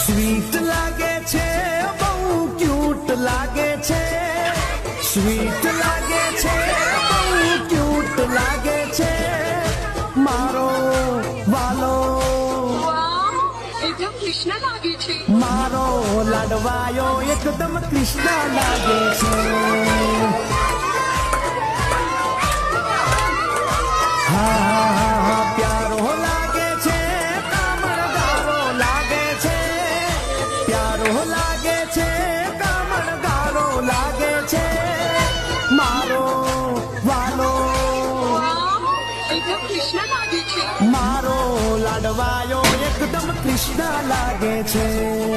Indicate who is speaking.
Speaker 1: Sweet લાગે છે, બહુ ક્યુટ લાગે છે, સ્વીટ લાગે છે, બહુ ક્યુટ લાગે છે, મારો વાલો
Speaker 2: એકદમ કૃષ્ણ લાગે છે,
Speaker 1: મારો લાડવાયો એકદમ કૃષ્ણ લાગે છે. હા, પ્યારો લાગે છે, કામણગારો લાગે છે, પ્યારો લાગે છે, કામણગારો લાગે છે, મારો વાલો
Speaker 2: એકદમ કૃષ્ણ લાગે છે,
Speaker 1: મારો લાડવાયો એકદમ કૃષ્ણ લાગે છે.